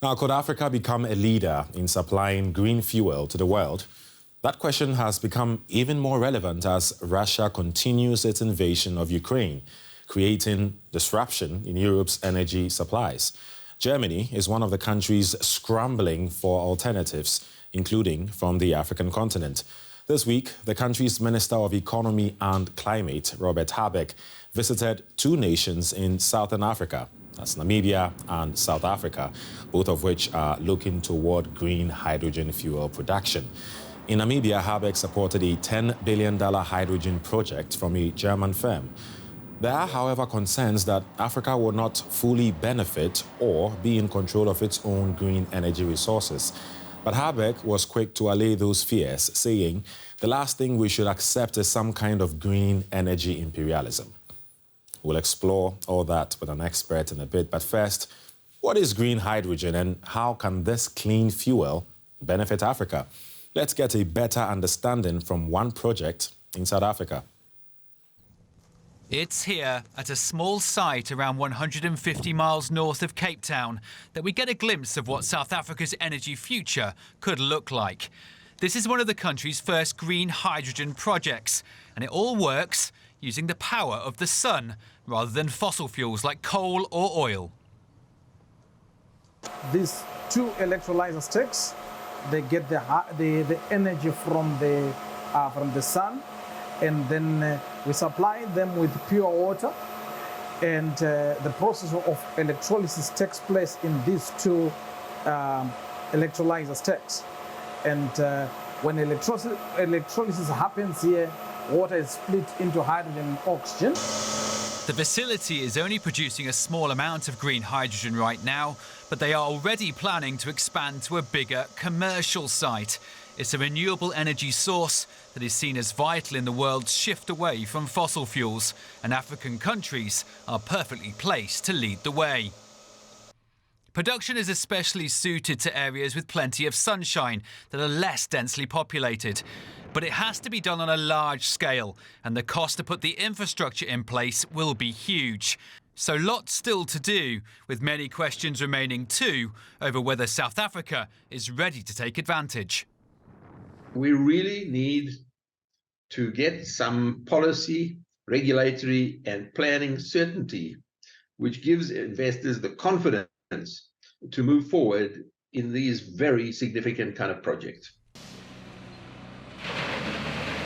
Now, could Africa become a leader in supplying green fuel to the world? That question has become even more relevant as Russia continues its invasion of Ukraine, creating disruption in Europe's energy supplies. Germany is one of the countries scrambling for alternatives, including from the African continent. This week, the country's Minister of Economy and Climate, Robert Habeck, visited two nations in Southern Africa. That's Namibia and South Africa, both of which are looking toward green hydrogen fuel production. In Namibia, Habeck supported a $10 billion hydrogen project from a German firm. There are, however, concerns that Africa will not fully benefit or be in control of its own green energy resources. But Habeck was quick to allay those fears, saying the last thing we should accept is some kind of green energy imperialism. We'll explore all that with an expert in a bit. But first, what is green hydrogen and how can this clean fuel benefit Africa? Let's get a better understanding from one project in South Africa. It's here at a small site around 150 miles north of Cape Town that we get a glimpse of what South Africa's energy future could look like. This is one of the country's first green hydrogen projects, and it all works using the power of the sun rather than fossil fuels like coal or oil. These two electrolyzer sticks, they get the energy from the sun, and then we supply them with pure water, and the process of electrolysis takes place in these two electrolyzer stacks. And when electrolysis happens here, water is split into hydrogen and oxygen. The facility is only producing a small amount of green hydrogen right now, but they are already planning to expand to a bigger commercial site. It's a renewable energy source that is seen as vital in the world's shift away from fossil fuels, and African countries are perfectly placed to lead the way. Production is especially suited to areas with plenty of sunshine that are less densely populated. But it has to be done on a large scale, and the cost to put the infrastructure in place will be huge. So lots still to do, with many questions remaining too over whether South Africa is ready to take advantage. We really need to get some policy, regulatory and planning certainty, which gives investors the confidence to move forward in these very significant kind of projects.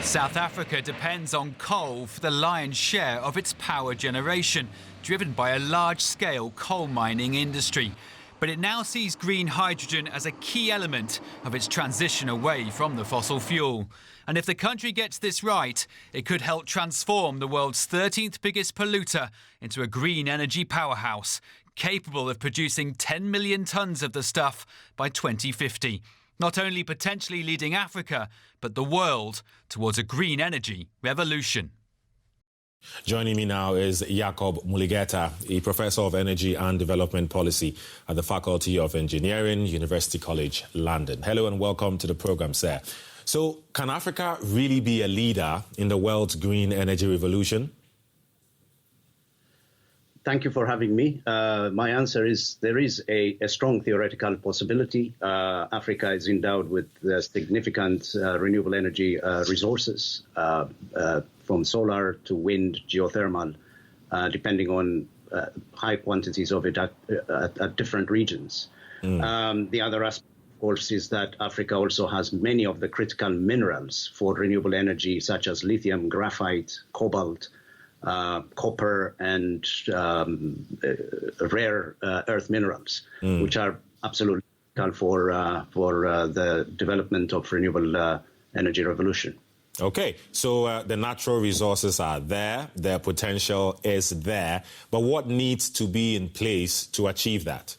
South Africa depends on coal for the lion's share of its power generation, driven by a large-scale coal mining industry. But it now sees green hydrogen as a key element of its transition away from the fossil fuel. And if the country gets this right, it could help transform the world's 13th biggest polluter into a green energy powerhouse, capable of producing 10 million tonnes of the stuff by 2050. Not only potentially leading Africa, but the world towards a green energy revolution. Joining me now is Jacob Muligeta, a professor of energy and development policy at the Faculty of Engineering, University College London. Hello and welcome to the program, sir. So, can Africa really be a leader in the world's green energy revolution? Thank you for having me. My answer is there is a strong theoretical possibility. Africa is endowed with significant renewable energy resources, from solar to wind, geothermal, depending on high quantities of it at different regions. The other aspect, of course, is that Africa also has many of the critical minerals for renewable energy, such as lithium, graphite, cobalt, copper, and rare earth minerals, which are absolutely critical for the development of renewable energy revolution. Okay, so the natural resources are there, their potential is there, but what needs to be in place to achieve that?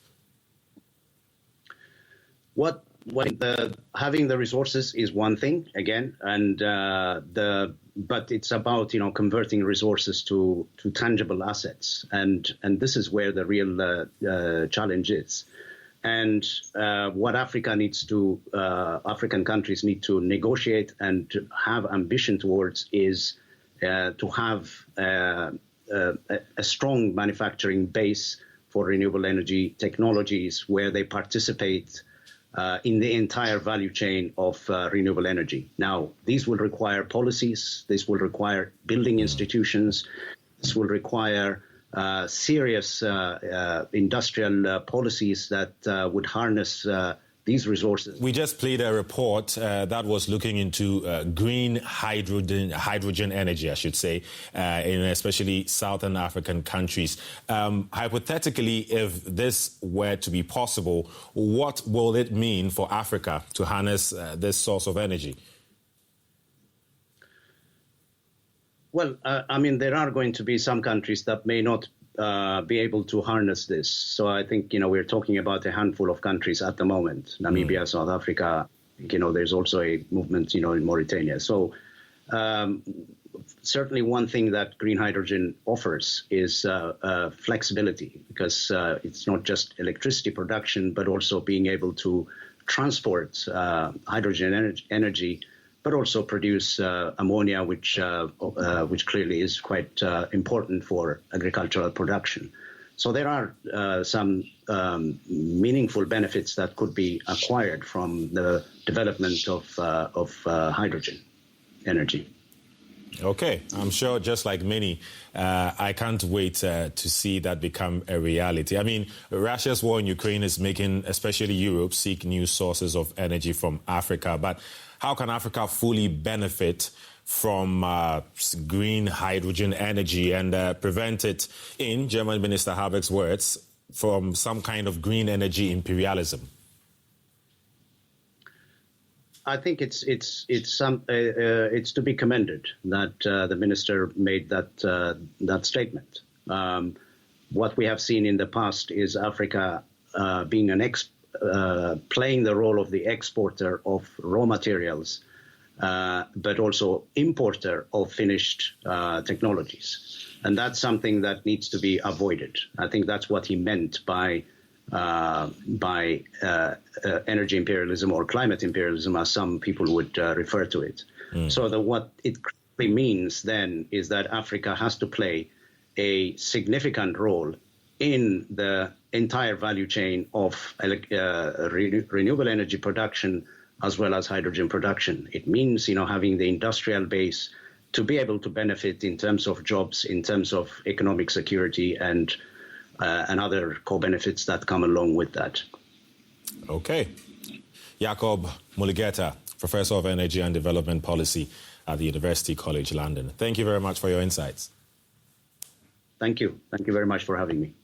Having the resources is one thing, again, and but it's about converting resources to tangible assets, and this is where the real challenge is. And what African countries need to negotiate and to have ambition towards is to have a strong manufacturing base for renewable energy technologies where they participate in the entire value chain of renewable energy. Now, these will require policies, this will require building institutions, this will require serious industrial policies that would harness these resources. We just played a report that was looking into green hydrogen energy, I should say, in especially Southern African countries. Hypothetically, if this were to be possible, what will it mean for Africa to harness this source of energy? Well, I mean, there are going to be some countries that may not be able to harness this. So I think, we're talking about a handful of countries at the moment, Namibia, South Africa, there's also a movement, in Mauritania. So certainly one thing that green hydrogen offers is flexibility, because it's not just electricity production, but also being able to transport hydrogen energy, but also produce ammonia, which clearly is quite important for agricultural production. So there are some meaningful benefits that could be acquired from the development of hydrogen energy. Okay, I'm sure just like many, I can't wait to see that become a reality. I mean, Russia's war in Ukraine is making especially Europe seek new sources of energy from Africa. But how can Africa fully benefit from green hydrogen energy and prevent it, in German Minister Habeck's words, from some kind of green energy imperialism? I think it's to be commended that the minister made that statement. What we have seen in the past is Africa being playing the role of the exporter of raw materials, but also importer of finished technologies, and that's something that needs to be avoided. I think that's what he meant by energy imperialism or climate imperialism, as some people would refer to it. So what it really means then is that Africa has to play a significant role in the entire value chain of renewable energy production as well as hydrogen production. It means, having the industrial base to be able to benefit in terms of jobs, in terms of economic security, and other co-benefits that come along with that. Okay. Jacob Mulugeta, Professor of Energy and Development Policy at the University College London. Thank you very much for your insights. Thank you. Thank you very much for having me.